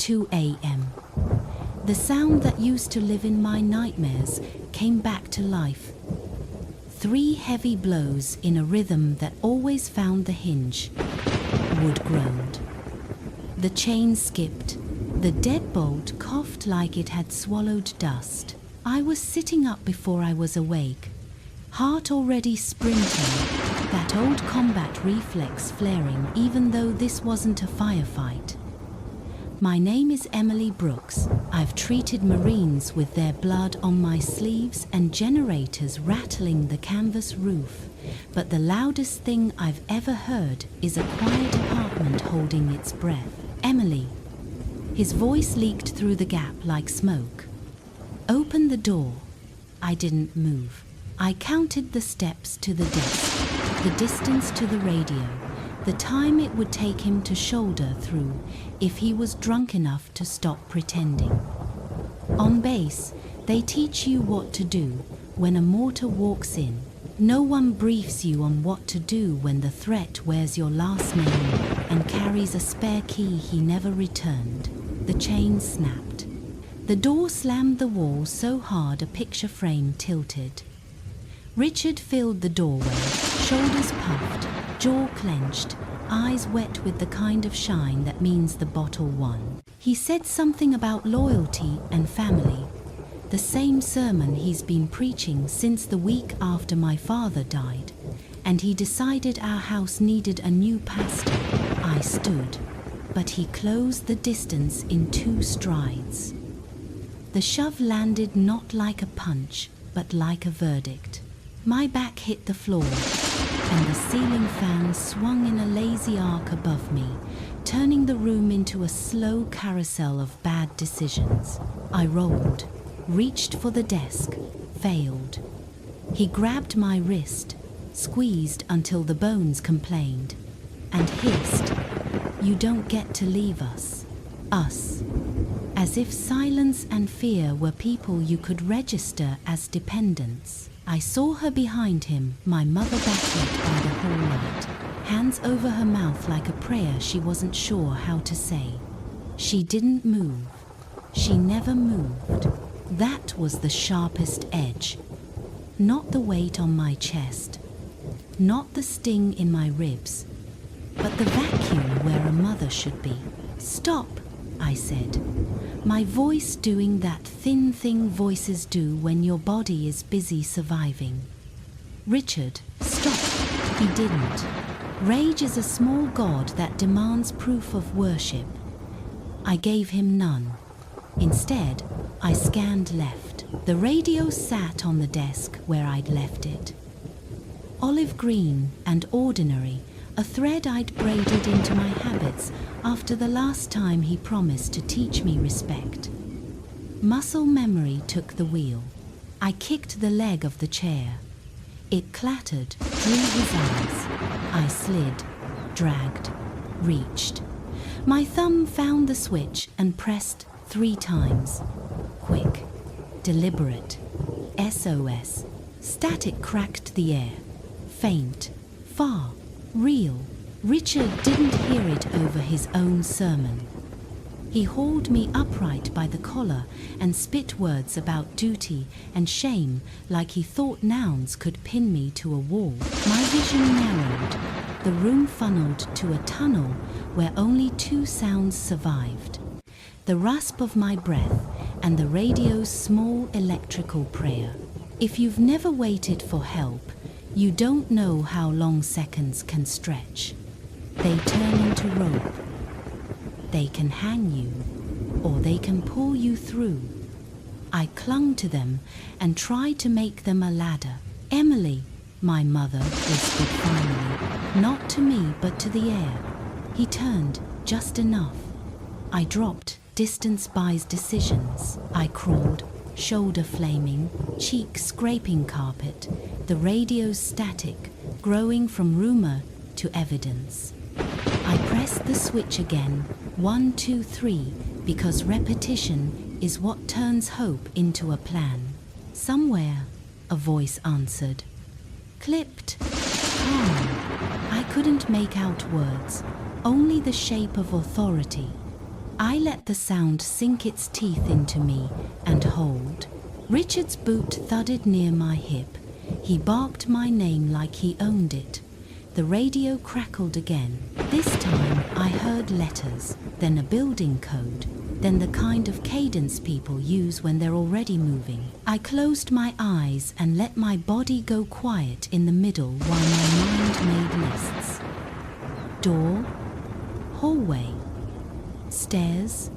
2 a.m. The sound that used to live in my nightmares came back to life. 3 heavy blows in a rhythm that always found the hinge. Wood groaned. The chain skipped. The deadbolt coughed like it had swallowed dust. I was sitting up before I was awake, heart already sprinting, that old combat reflex flaring even though this wasn't a firefight. My name is Emily Brooks. I've treated Marines with their blood on my sleeves and generators rattling the canvas roof, but the loudest thing I've ever heard is a quiet apartment holding its breath. Emily. His voice leaked through the gap like smoke. Open the door. I didn't move. I counted the steps to the desk, the distance to the radio, the time it would take him to shoulder through if he was drunk enough to stop pretending. On base, they teach you what to do when a mortar walks in. No one briefs you on what to do when the threat wears your last name and carries a spare key he never returned. The chain snapped. The door slammed the wall so hard a picture frame tilted. Richard filled the doorway, shoulders puffed, jaw clenched, eyes wet with the kind of shine that means the bottle won. He said something about loyalty and family, the same sermon he's been preaching since the week after my father died, and he decided our house needed a new pastor. I stood, but he closed the distance in 2 strides. The shove landed not like a punch, but like a verdict. My back hit the floor, and the ceiling fan swung in a lazy arc above me, turning the room into a slow carousel of bad decisions. I rolled, reached for the desk, failed. He grabbed my wrist, squeezed until the bones complained, and hissed, "You don't get to leave us." Us. As if silence and fear were people you could register as dependents. I saw her behind him, my mother backlit by the whole light, hands over her mouth like a prayer she wasn't sure how to say. She didn't move. She never moved. That was the sharpest edge. Not the weight on my chest, not the sting in my ribs, but the vacuum where a mother should be. "Stop," I said, my voice doing that thin thing voices do when your body is busy surviving. "Richard, stop." He didn't. Rage is a small god that demands proof of worship. I gave him none. Instead, I scanned left. The radio sat on the desk where I'd left it. Olive green and ordinary, a thread I'd braided into my habits after the last time he promised to teach me respect. Muscle memory took the wheel. I kicked the leg of the chair. It clattered, drew his eyes. I slid, dragged, reached. My thumb found the switch and pressed 3 times. Quick, deliberate. SOS. Static cracked the air. Faint, far, real. Richard didn't hear it over his own sermon. He hauled me upright by the collar and spit words about duty and shame like he thought nouns could pin me to a wall. My vision narrowed. The room funneled to a tunnel where only 2 sounds survived. The rasp of my breath and the radio's small electrical prayer. If you've never waited for help, you don't know how long seconds can stretch. They turn into rope. They can hang you, or they can pull you through. I clung to them and tried to make them a ladder. "Emily," my mother whispered finally, not to me but to the air. He turned just enough. I dropped, distance buys decisions. I crawled, shoulder flaming, cheek scraping carpet, the radio's static growing from rumor to evidence. I pressed the switch again, 1, 2, 3, because repetition is what turns hope into a plan. Somewhere, a voice answered. Clipped, calm. I couldn't make out words, only the shape of authority. I let the sound sink its teeth into me and hold. Richard's boot thudded near my hip. He barked my name like he owned it. The radio crackled again. This time I heard letters, then a building code, then the kind of cadence people use when they're already moving. I closed my eyes and let my body go quiet in the middle while my mind made lists. Door, hallway, stairs,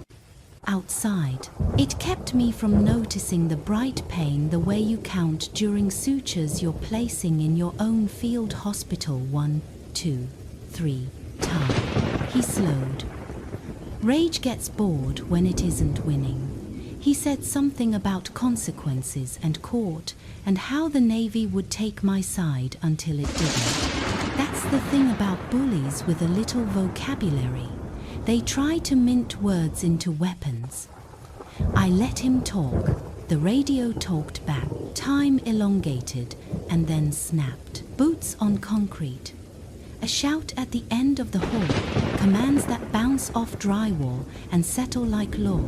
outside. It kept me from noticing the bright pain the way you count during sutures you're placing in your own field hospital. 1, 2, 3, time. He slowed. Rage gets bored when it isn't winning. He said something about consequences and court and how the Navy would take my side until it didn't. That's the thing about bullies with a little vocabulary. They try to mint words into weapons. I let him talk. The radio talked back. Time elongated and then snapped. Boots on concrete. A shout at the end of the hall. Commands that bounce off drywall and settle like law.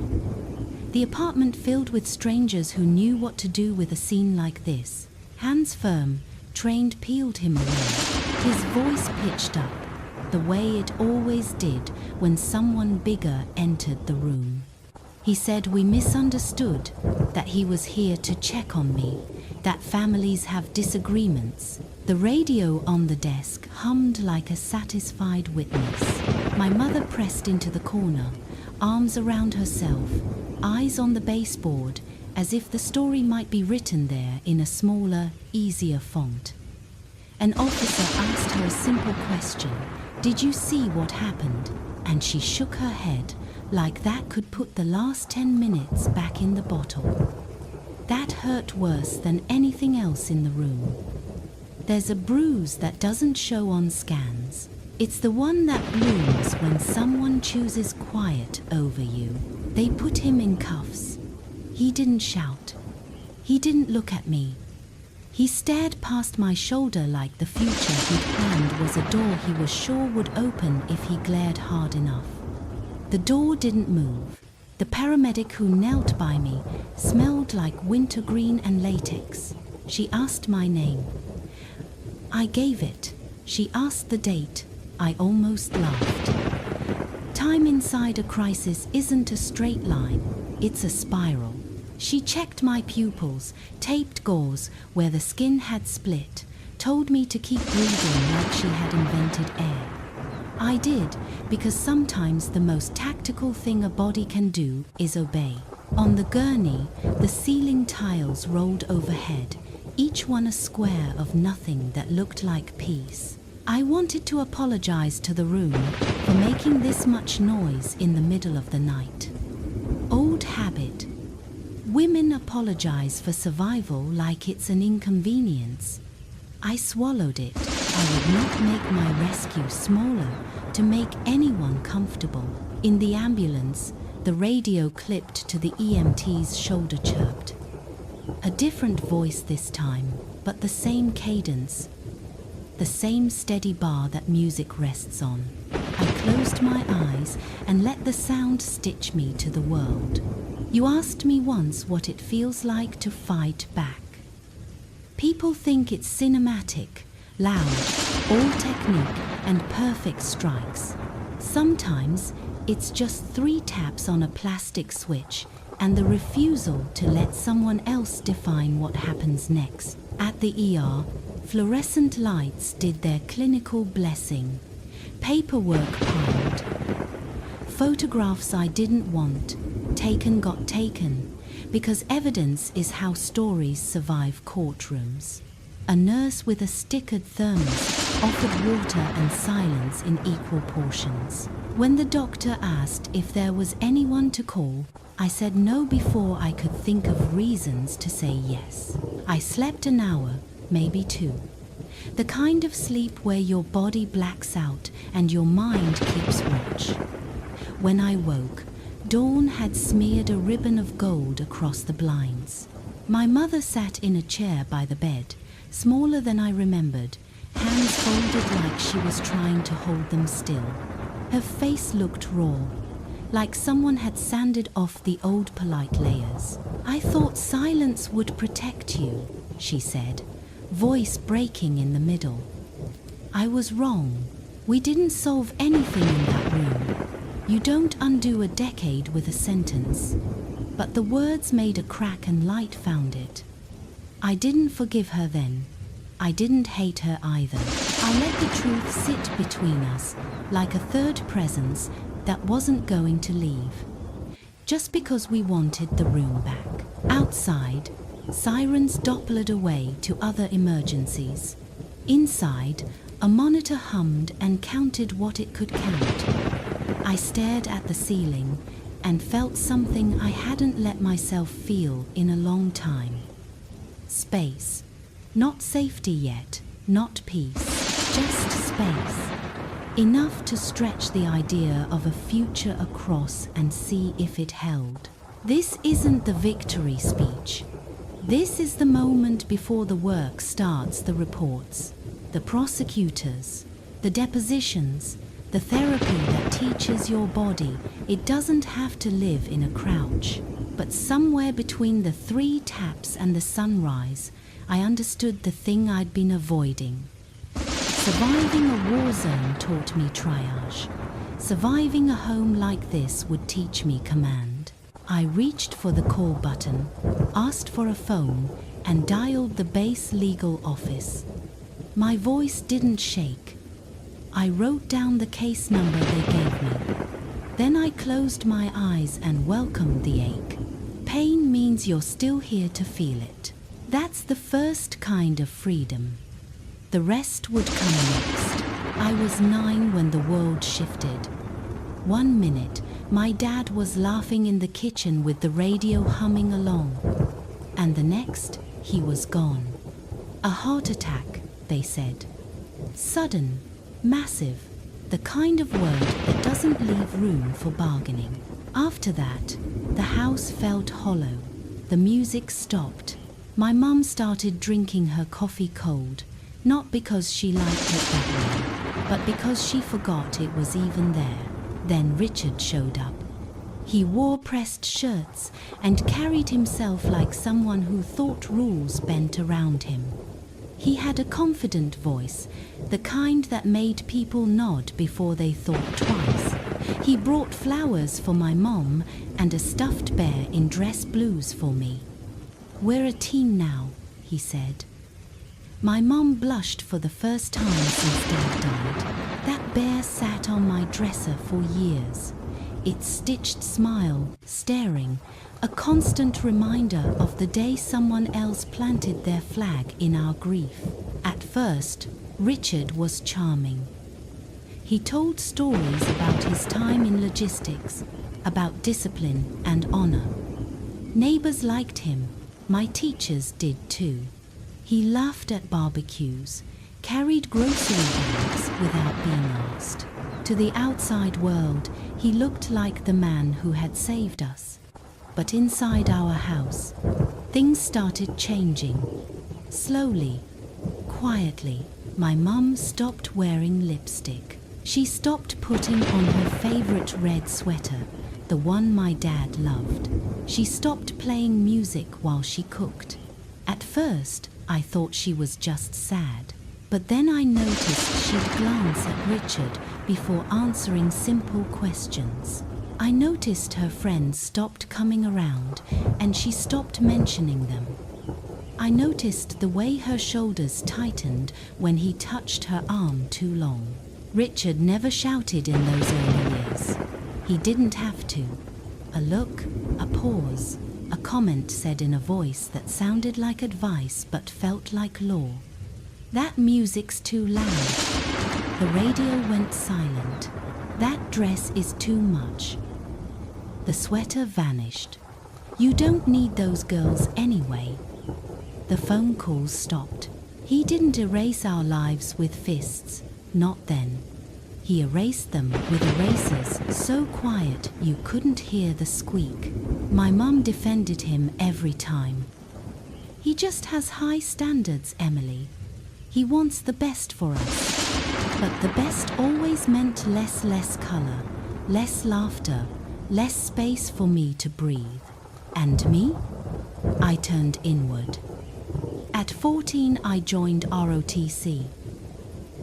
The apartment filled with strangers who knew what to do with a scene like this. Hands firm, trained peeled him away. His voice pitched up, the way it always did when someone bigger entered the room. He said we misunderstood, that he was here to check on me, that families have disagreements. The radio on the desk hummed like a satisfied witness. My mother pressed into the corner, arms around herself, eyes on the baseboard, as if the story might be written there in a smaller, easier font. An officer asked her a simple question. Did you see what happened? And she shook her head, like that could put the last 10 minutes back in the bottle. That hurt worse than anything else in the room. There's a bruise that doesn't show on scans. It's the one that blooms when someone chooses quiet over you. They put him in cuffs. He didn't shout. He didn't look at me. He stared past my shoulder like the future he'd planned was a door he was sure would open if he glared hard enough. The door didn't move. The paramedic who knelt by me smelled like wintergreen and latex. She asked my name. I gave it. She asked the date. I almost laughed. Time inside a crisis isn't a straight line. It's a spiral. She checked my pupils, taped gauze where the skin had split, told me to keep breathing like she had invented air. I did, because sometimes the most tactical thing a body can do is obey. On the gurney, the ceiling tiles rolled overhead, each one a square of nothing that looked like peace. I wanted to apologize to the room for making this much noise in the middle of the night. Old habit. Women apologize for survival like it's an inconvenience. I swallowed it. I would not make my rescue smaller to make anyone comfortable. In the ambulance, the radio clipped to the EMT's shoulder chirped. A different voice this time, but the same cadence. The same steady bar that music rests on. I closed my eyes and let the sound stitch me to the world. You asked me once what it feels like to fight back. People think it's cinematic, loud, all technique and perfect strikes. Sometimes it's just 3 taps on a plastic switch and the refusal to let someone else define what happens next. At the ER, fluorescent lights did their clinical blessing. Paperwork piled. Photographs I didn't want, taken got taken, because evidence is how stories survive courtrooms. A nurse with a stickered thermos offered water and silence in equal portions. When the doctor asked if there was anyone to call, I said no before I could think of reasons to say yes. I slept an hour, maybe 2. The kind of sleep where your body blacks out and your mind keeps watch. When I woke, dawn had smeared a ribbon of gold across the blinds. My mother sat in a chair by the bed, smaller than I remembered, hands folded like she was trying to hold them still. Her face looked raw, like someone had sanded off the old polite layers. "I thought silence would protect you," she said, voice breaking in the middle. "I was wrong. We didn't solve anything in that room. You don't undo a decade with a sentence." But the words made a crack and light found it. I didn't forgive her then. I didn't hate her either. I let the truth sit between us, like a third presence that wasn't going to leave. Just because we wanted the room back. Outside, sirens dopplered away to other emergencies. Inside, a monitor hummed and counted what it could count. I stared at the ceiling and felt something I hadn't let myself feel in a long time. Space. Not safety yet, not peace, just space. Enough to stretch the idea of a future across and see if it held. This isn't the victory speech. This is the moment before the work starts, the reports, the prosecutors, the depositions, the therapy that teaches your body it doesn't have to live in a crouch. But somewhere between the 3 taps and the sunrise, I understood the thing I'd been avoiding. Surviving a war zone taught me triage. Surviving a home like this would teach me command. I reached for the call button, asked for a phone, and dialed the base legal office. My voice didn't shake. I wrote down the case number they gave me. Then I closed my eyes and welcomed the ache. Pain means you're still here to feel it. That's the first kind of freedom. The rest would come next. I was 9 when the world shifted. 1 minute, my dad was laughing in the kitchen with the radio humming along. And the next, he was gone. A heart attack, they said. Sudden, massive, the kind of word that doesn't leave room for bargaining. After that, the house felt hollow. The music stopped. My mum started drinking her coffee cold, not because she liked it that way, but because she forgot it was even there. Then Richard showed up. He wore pressed shirts and carried himself like someone who thought rules bent around him. He had a confident voice, the kind that made people nod before they thought twice. He brought flowers for my mom and a stuffed bear in dress blues for me. "We're a team now," he said. My mom blushed for the first time since Dad died. That bear sat on my dresser for years. Its stitched smile, staring, a constant reminder of the day someone else planted their flag in our grief. At first, Richard was charming. He told stories about his time in logistics, about discipline and honor. Neighbors liked him. My teachers did too. He laughed at barbecues, carried grocery bags without being asked. To the outside world, he looked like the man who had saved us. But inside our house, things started changing. Slowly, quietly, my mum stopped wearing lipstick. She stopped putting on her favorite red sweater, the one my dad loved. She stopped playing music while she cooked. At first, I thought she was just sad. But then I noticed she'd glance at Richard before answering simple questions. I noticed her friends stopped coming around and she stopped mentioning them. I noticed the way her shoulders tightened when he touched her arm too long. Richard never shouted in those early years. He didn't have to. A look, a pause, a comment said in a voice that sounded like advice but felt like law. "That music's too loud." The radio went silent. "That dress is too much." The sweater vanished. "You don't need those girls anyway." The phone calls stopped. He didn't erase our lives with fists, not then. He erased them with erasers so quiet you couldn't hear the squeak. My mum defended him every time. "He just has high standards, Emily. He wants the best for us." But the best always meant less color, less laughter, less space for me to breathe. And me? I turned inward. At 14, I joined ROTC.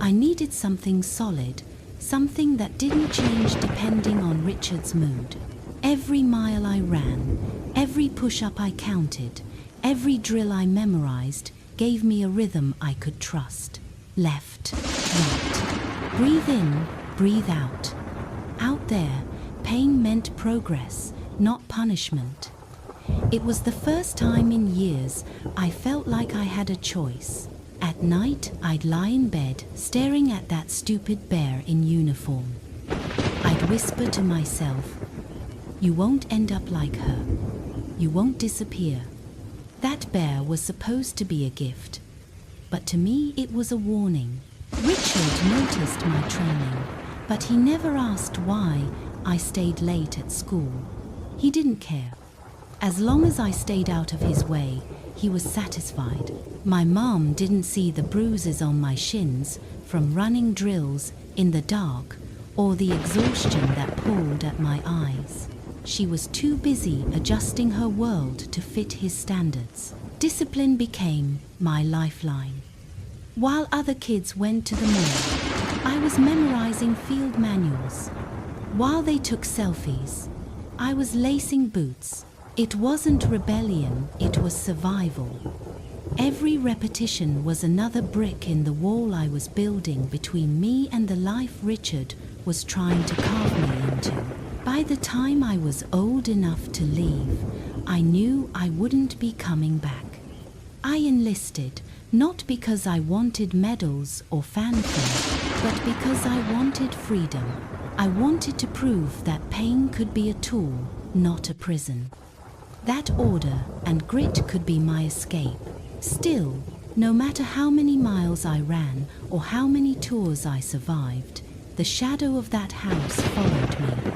I needed something solid, something that didn't change depending on Richard's mood. Every mile I ran, every push-up I counted, every drill I memorized gave me a rhythm I could trust. Left, right. Breathe in, breathe out. Out there, pain meant progress, not punishment. It was the first time in years I felt like I had a choice. At night, I'd lie in bed, staring at that stupid bear in uniform. I'd whisper to myself, "You won't end up like her. You won't disappear." That bear was supposed to be a gift, but to me it was a warning. Richard noticed my training, but he never asked why I stayed late at school. He didn't care. As long as I stayed out of his way, he was satisfied. My mom didn't see the bruises on my shins from running drills in the dark or the exhaustion that pulled at my eyes. She was too busy adjusting her world to fit his standards. Discipline became my lifeline. While other kids went to the mall, I was memorizing field manuals. While they took selfies, I was lacing boots. It wasn't rebellion, it was survival. Every repetition was another brick in the wall I was building between me and the life Richard was trying to carve me into. By the time I was old enough to leave, I knew I wouldn't be coming back. I enlisted, not because I wanted medals or fanfare, but because I wanted freedom. I wanted to prove that pain could be a tool, not a prison. That order and grit could be my escape. Still, no matter how many miles I ran or how many tours I survived, the shadow of that house followed me.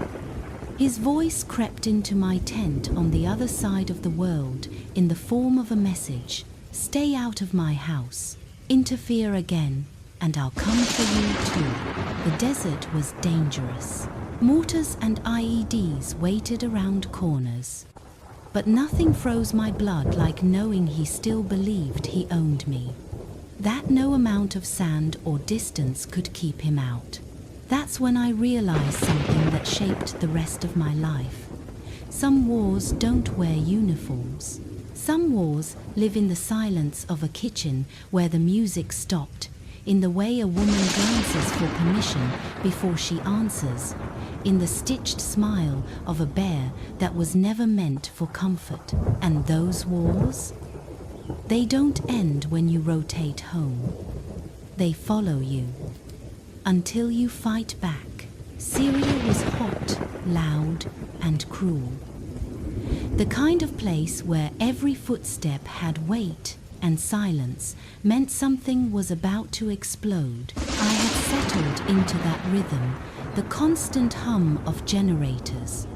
His voice crept into my tent on the other side of the world in the form of a message: "Stay out of my house. Interfere again, and I'll come for you too." The desert was dangerous. Mortars and IEDs waited around corners. But nothing froze my blood like knowing he still believed he owned me. That no amount of sand or distance could keep him out. That's when I realized something that shaped the rest of my life. Some wars don't wear uniforms. Some wars live in the silence of a kitchen where the music stopped, in the way a woman glances for permission before she answers, in the stitched smile of a bear that was never meant for comfort. And those wars? They don't end when you rotate home. They follow you until you fight back. Syria was hot, loud, and cruel. The kind of place where every footstep had weight and silence meant something was about to explode. I had settled into that rhythm, the constant hum of generators,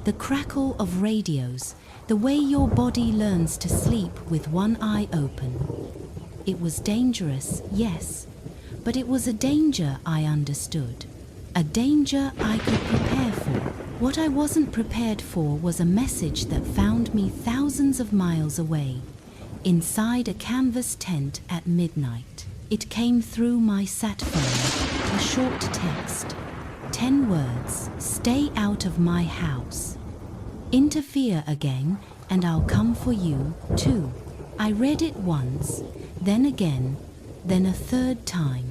the crackle of radios, the way your body learns to sleep with one eye open. It was dangerous, yes, but it was a danger I understood, a danger I could prepare for. What I wasn't prepared for was a message that found me thousands of miles away, inside a canvas tent at midnight. It came through my sat phone, a short text. 10 words: "Stay out of my house. Interfere again, and I'll come for you, too." I read it once, then again, then a third time.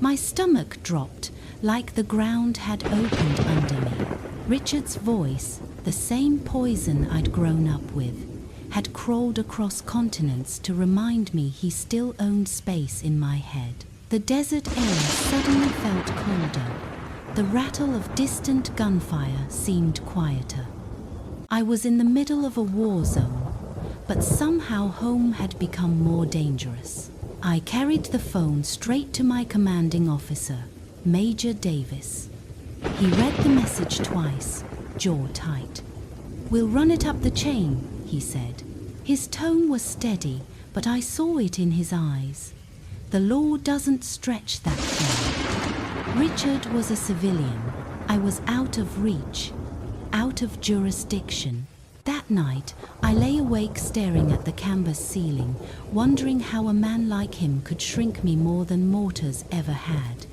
My stomach dropped, like the ground had opened under me. Richard's voice, the same poison I'd grown up with, had crawled across continents to remind me he still owned space in my head. The desert air suddenly felt colder. The rattle of distant gunfire seemed quieter. I was in the middle of a war zone, but somehow home had become more dangerous. I carried the phone straight to my commanding officer, Major Davis. He read the message twice, jaw tight. "We'll run it up the chain," he said. His tone was steady, but I saw it in his eyes. The law doesn't stretch that far. Richard was a civilian. I was out of reach. out of jurisdiction. That night, I lay awake staring at the canvas ceiling, wondering how a man like him could shrink me more than mortars ever had.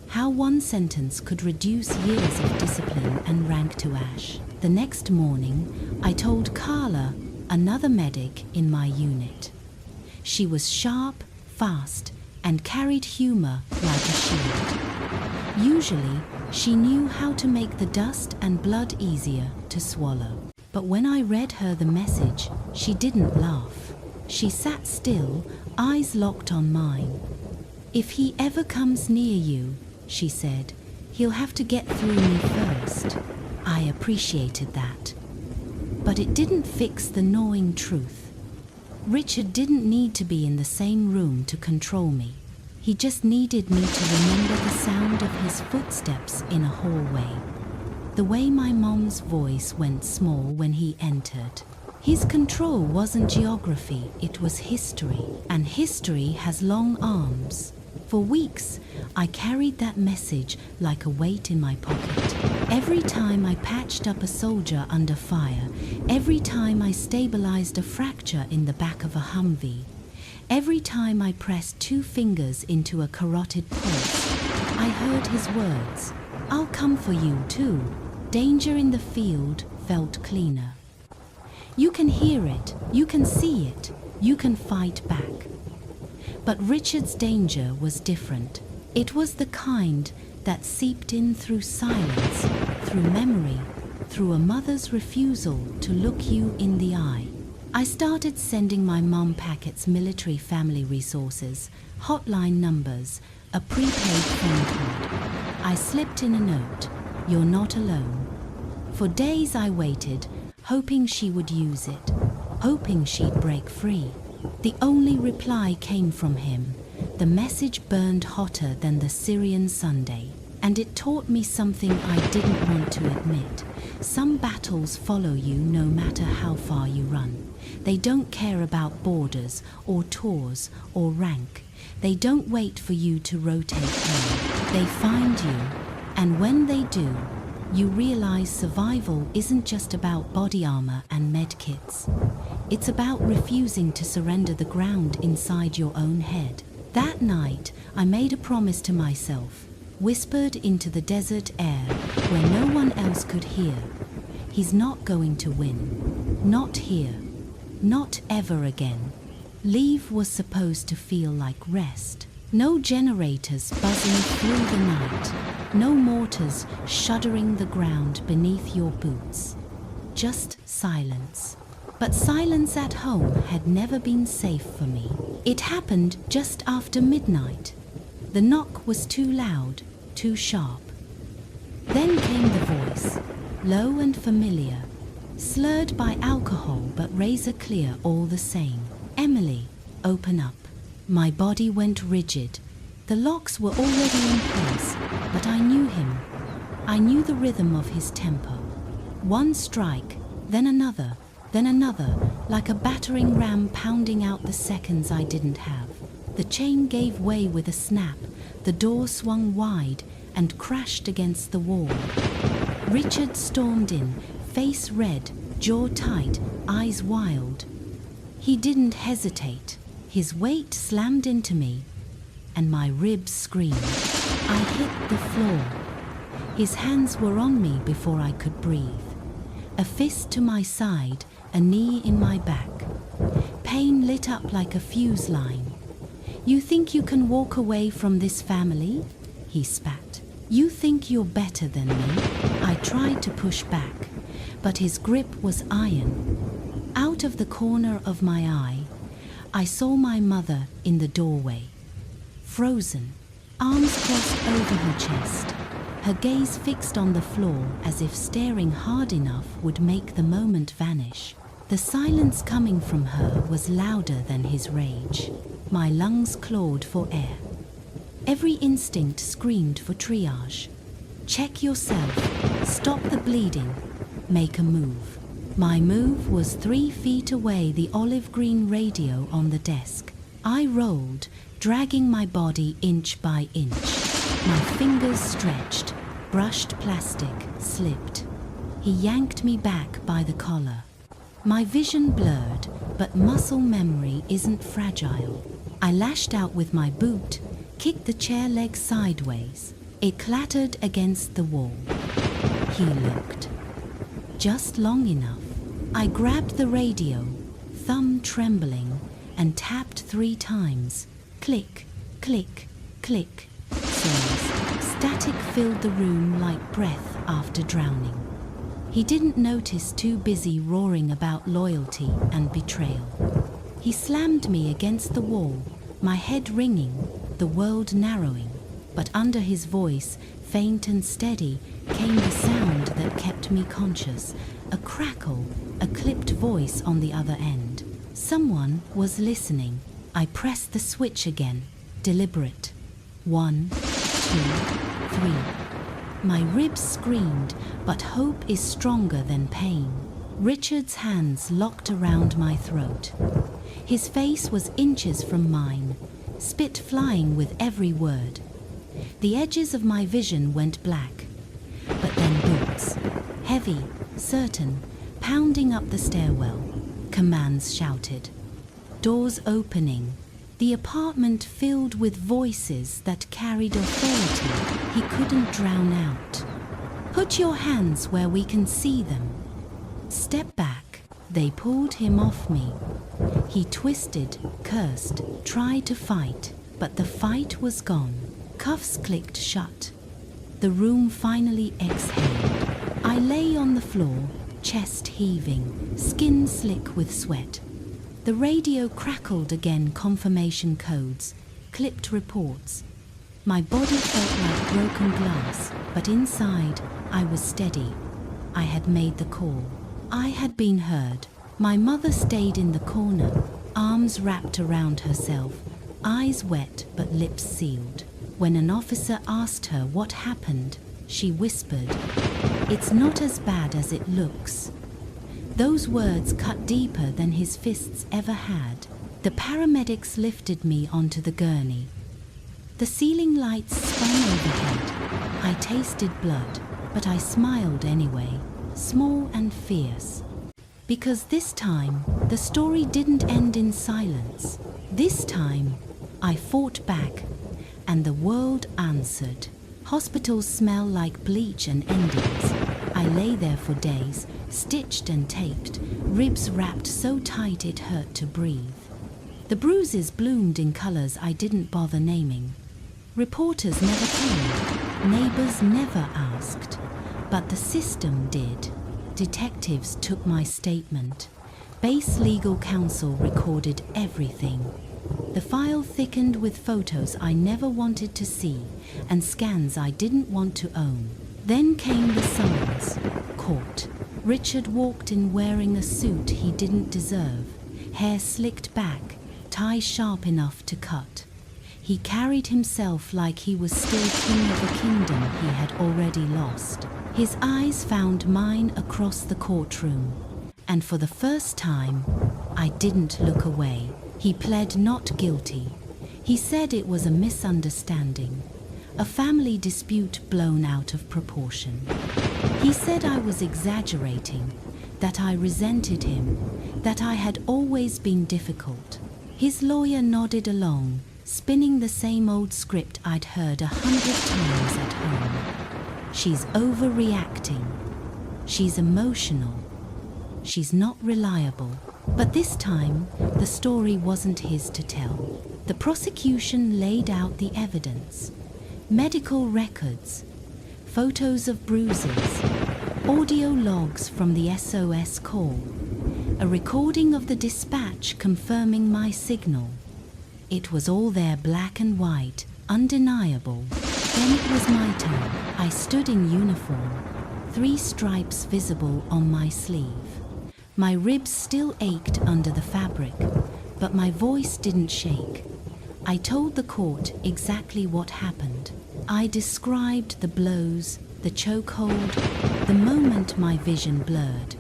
How one sentence could reduce years of discipline and rank to ash. The next morning, I told Carla, another medic in my unit. She was sharp, fast, and carried humor like a shield. Usually, she knew how to make the dust and blood easier to swallow. But when I read her the message, she didn't laugh. She sat still, eyes locked on mine. "If he ever comes near you," she said, "he'll have to get through me first." I appreciated that. But it didn't fix the gnawing truth. Richard didn't need to be in the same room to control me. He just needed me to remember the sound of his footsteps in a hallway. The way my mom's voice went small when he entered. His control wasn't geography, it was history. And history has long arms. For weeks, I carried that message like a weight in my pocket. Every time I patched up a soldier under fire, every time I stabilized a fracture in the back of a Humvee, every time I pressed 2 fingers into a carotid pulse, I heard his words, "I'll come for you too." Danger in the field felt cleaner. You can hear it, you can see it, you can fight back. But Richard's danger was different. It was the kind that seeped in through silence, through memory, through a mother's refusal to look you in the eye. I started sending my mom packets, military family resources, hotline numbers, a prepaid phone card. I slipped in a note, "You're not alone." For days I waited, hoping she would use it, hoping she'd break free. The only reply came from him. The message burned hotter than the Syrian Sunday, and it taught me something I didn't want to admit. Some battles follow you no matter how far you run. They don't care about borders or tours or rank. They don't wait for you to rotate home. They find you, and when they do, you realize survival isn't just about body armor and medkits. It's about refusing to surrender the ground inside your own head. That night, I made a promise to myself, whispered into the desert air where no one else could hear. He's not going to win. Not here. Not ever again. Leave was supposed to feel like rest. No generators buzzing through the night. No mortars shuddering the ground beneath your boots. Just silence. But silence at home had never been safe for me. It happened just after midnight. The knock was too loud, too sharp. Then came the voice, low and familiar, slurred by alcohol but razor clear all the same. "Emily, open up." My body went rigid. The locks were already in place, but I knew him. I knew the rhythm of his tempo. One strike, then another, like a battering ram pounding out the seconds I didn't have. The chain gave way with a snap. The door swung wide and crashed against the wall. Richard stormed in, face red, jaw tight, eyes wild. He didn't hesitate. His weight slammed into me, and my ribs screamed. I hit the floor. His hands were on me before I could breathe. A fist to my side, a knee in my back. Pain lit up like a fuse line. "You think you can walk away from this family?" he spat. "You think you're better than me?" I tried to push back, but his grip was iron. Out of the corner of my eye, I saw my mother in the doorway, frozen, arms crossed over her chest, her gaze fixed on the floor as if staring hard enough would make the moment vanish. The silence coming from her was louder than his rage. My lungs clawed for air. Every instinct screamed for triage. Check yourself, stop the bleeding, make a move. My move was 3 feet away, the olive green radio on the desk. I rolled, dragging my body inch by inch. My fingers stretched, brushed plastic, slipped. He yanked me back by the collar. My vision blurred, but muscle memory isn't fragile. I lashed out with my boot, kicked the chair leg sideways. It clattered against the wall. He looked. Just long enough. I grabbed the radio, thumb trembling, and tapped 3 times. Click, click, click. Static filled the room like breath after drowning. He didn't notice, too busy roaring about loyalty and betrayal. He slammed me against the wall, my head ringing, the world narrowing. But under his voice, faint and steady, came the sound that kept me conscious, a crackle, a clipped voice on the other end. Someone was listening. I pressed the switch again, deliberate. 1, 2, 3. My ribs screamed, but hope is stronger than pain. Richard's hands locked around my throat. His face was inches from mine, spit flying with every word. The edges of my vision went black. But then boots, heavy, certain, pounding up the stairwell. Commands shouted. Doors opening. The apartment filled with voices that carried authority he couldn't drown out. Put your hands where we can see them. Step back. They pulled him off me. He twisted, cursed, tried to fight, but the fight was gone. Cuffs clicked shut. The room finally exhaled. I lay on the floor, chest heaving, skin slick with sweat. The radio crackled again, confirmation codes, clipped reports. My body felt like broken glass, but inside I was steady. I had made the call. I had been heard. My mother stayed in the corner, arms wrapped around herself, eyes wet but lips sealed. When an officer asked her what happened, she whispered, "It's not as bad as it looks." Those words cut deeper than his fists ever had. The paramedics lifted me onto the gurney. The ceiling lights spun overhead. I tasted blood, but I smiled anyway, small and fierce. Because this time, the story didn't end in silence. This time, I fought back, and the world answered. Hospitals smell like bleach and endings. I lay there for days, stitched and taped, ribs wrapped so tight it hurt to breathe. The bruises bloomed in colors I didn't bother naming. Reporters never came, neighbors never asked, but the system did. Detectives took my statement. Base legal counsel recorded everything. The file thickened with photos I never wanted to see and scans I didn't want to own. Then came the summons. Court. Richard walked in wearing a suit he didn't deserve, hair slicked back, tie sharp enough to cut. He carried himself like he was still king of a kingdom he had already lost. His eyes found mine across the courtroom, and for the first time, I didn't look away. He pled not guilty. He said it was a misunderstanding, a family dispute blown out of proportion. He said I was exaggerating, that I resented him, that I had always been difficult. His lawyer nodded along, spinning the same old script I'd heard 100 times at home. She's overreacting. She's emotional. She's not reliable. But this time, the story wasn't his to tell. The prosecution laid out the evidence. Medical records, photos of bruises, audio logs from the SOS call, a recording of the dispatch confirming my signal. It was all there, black and white, undeniable. Then it was my turn. I stood in uniform, 3 stripes visible on my sleeve. My ribs still ached under the fabric, but my voice didn't shake. I told the court exactly what happened. I described the blows, the chokehold, the moment my vision blurred,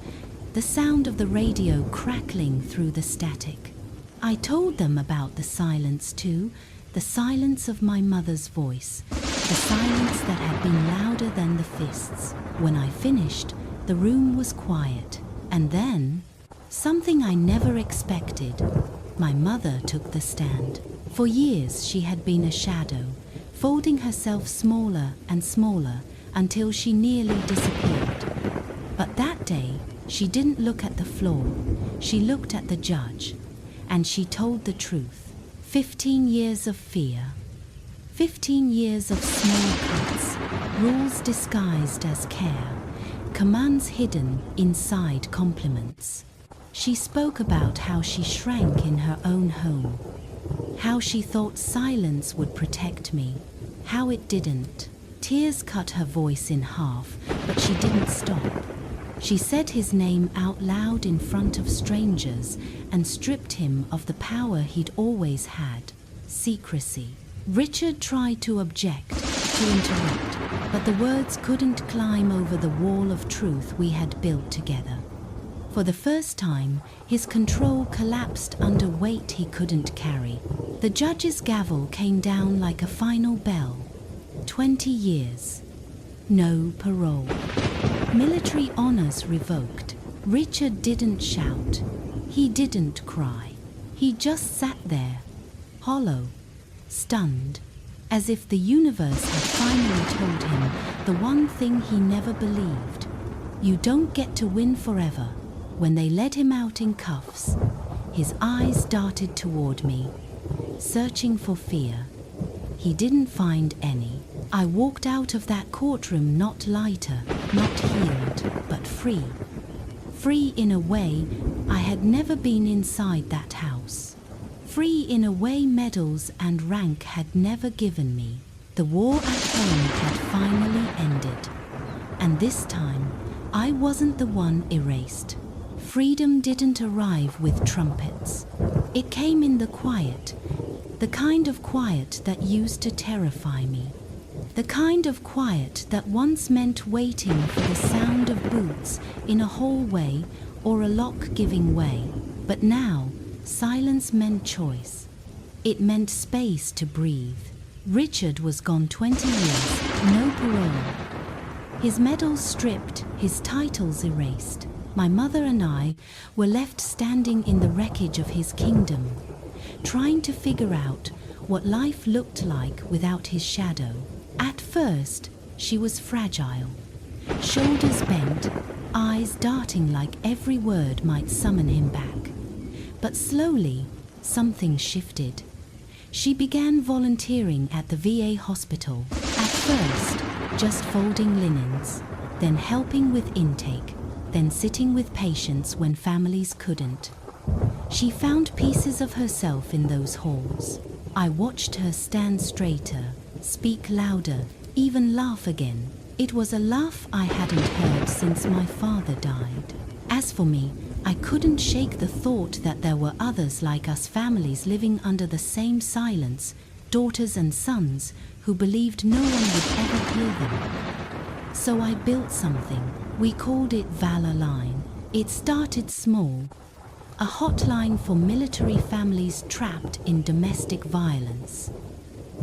the sound of the radio crackling through the static. I told them about the silence too, the silence of my mother's voice, the silence that had been louder than the fists. When I finished, The room was quiet, and then, something I never expected, my mother took the stand. For years she had been a shadow, folding herself smaller and smaller until she nearly disappeared. But that day, she didn't look at the floor, she looked at the judge, and she told the truth. 15 years of fear, 15 years of small cuts, rules disguised as care, commands hidden inside compliments. She spoke about how she shrank in her own home, how she thought silence would protect me, how it didn't. Tears cut her voice in half, but she didn't stop. She said his name out loud in front of strangers and stripped him of the power he'd always had: secrecy. Richard tried to object, to interrupt, but the words couldn't climb over the wall of truth we had built together. For the first time, his control collapsed under weight he couldn't carry. The judge's gavel came down like a final bell. 20 years. No parole. Military honors revoked. Richard didn't shout. He didn't cry. He just sat there, hollow, stunned, as if the universe had finally told him the one thing he never believed. You don't get to win forever. When they led him out in cuffs, his eyes darted toward me, searching for fear. He didn't find any. I walked out of that courtroom not lighter, not healed, but free. Free in a way I had never been inside that house. Free in a way medals and rank had never given me. The war at home had finally ended. And this time, I wasn't the one erased. Freedom didn't arrive with trumpets. It came in the quiet, the kind of quiet that used to terrify me. The kind of quiet that once meant waiting for the sound of boots in a hallway or a lock giving way. But now, silence meant choice. It meant space to breathe. Richard was gone 20 years, no parole. His medals stripped, his titles erased. My mother and I were left standing in the wreckage of his kingdom, trying to figure out what life looked like without his shadow. At first, she was fragile, shoulders bent, eyes darting like every word might summon him back. But slowly, something shifted. She began volunteering at the VA hospital, at first just folding linens, then helping with intake, then sitting with patients when families couldn't. She found pieces of herself in those halls. I watched her stand straighter, speak louder, even laugh again. It was a laugh I hadn't heard since my father died. As for me, I couldn't shake the thought that there were others like us, families living under the same silence, daughters and sons who believed no one would ever hear them. So I built something. We called it Valor Line. It started small, a hotline for military families trapped in domestic violence.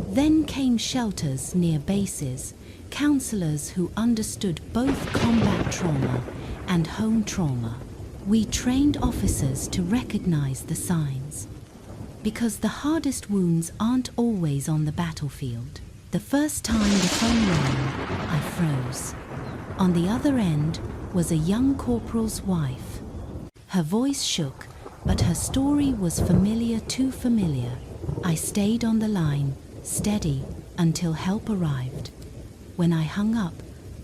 Then came shelters near bases, counselors who understood both combat trauma and home trauma. We trained officers to recognize the signs, because the hardest wounds aren't always on the battlefield. The first time the phone rang, I froze. On the other end was a young corporal's wife. Her voice shook, but her story was familiar, too familiar. I stayed on the line, steady, until help arrived. When I hung up,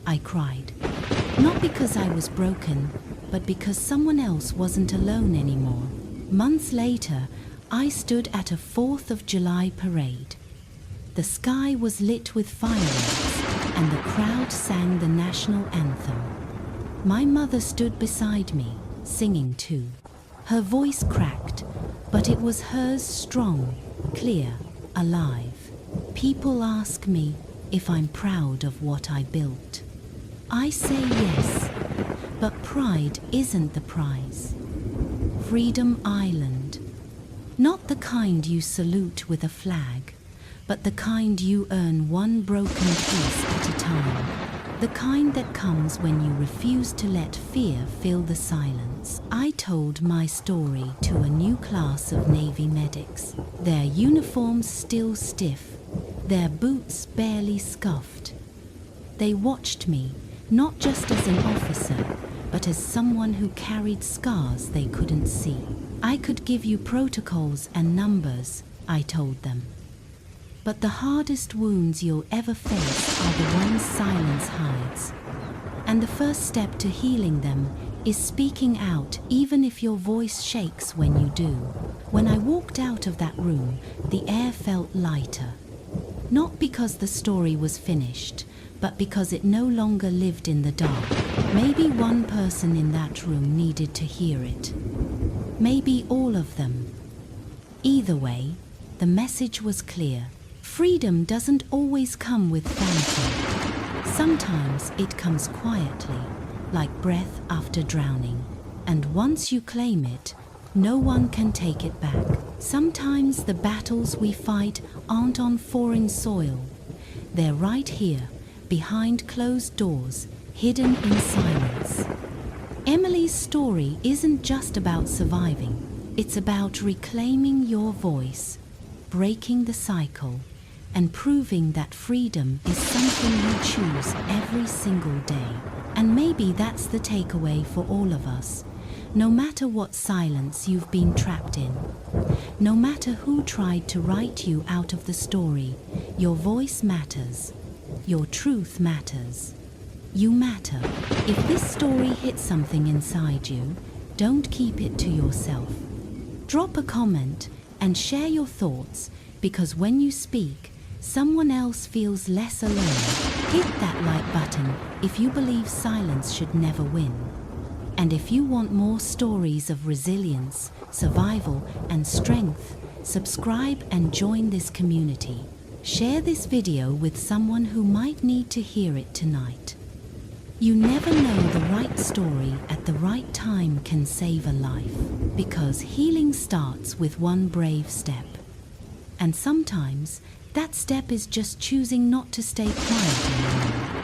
I cried. Not because I was broken, but because someone else wasn't alone anymore. Months later, I stood at a 4th of July parade. The sky was lit with fireworks, and the crowd sang the national anthem. My mother stood beside me, singing too. Her voice cracked, but it was hers strong, clear, alive. People ask me if I'm proud of what I built. I say yes, but pride isn't the prize. Freedom Island. Not the kind you salute with a flag, but the kind you earn one broken piece at a time. The kind that comes when you refuse to let fear fill the silence. I told my story to a new class of Navy medics, their uniforms still stiff, their boots barely scuffed. They watched me, not just as an officer, but as someone who carried scars they couldn't see. I could give you protocols and numbers, I told them. But the hardest wounds you'll ever face are the ones silence hides. And the first step to healing them is speaking out, even if your voice shakes when you do. When I walked out of that room, the air felt lighter. Not because the story was finished, but because it no longer lived in the dark. Maybe one person in that room needed to hear it. Maybe all of them. Either way, the message was clear. Freedom doesn't always come with fanfare. Sometimes it comes quietly, like breath after drowning. And once you claim it, no one can take it back. Sometimes the battles we fight aren't on foreign soil. They're right here, behind closed doors, hidden in silence. Emily's story isn't just about surviving. It's about reclaiming your voice, breaking the cycle, and proving that freedom is something you choose every single day. And maybe that's the takeaway for all of us. No matter what silence you've been trapped in, no matter who tried to write you out of the story, your voice matters. Your truth matters. You matter. If this story hits something inside you, don't keep it to yourself. Drop a comment and share your thoughts, because when you speak, someone else feels less alone. Hit that like button if you believe silence should never win. And if you want more stories of resilience, survival, and strength, subscribe and join this community. Share this video with someone who might need to hear it tonight. You never know, the right story at the right time can save a life, because healing starts with one brave step. And sometimes that step is just choosing not to stay quiet anymore.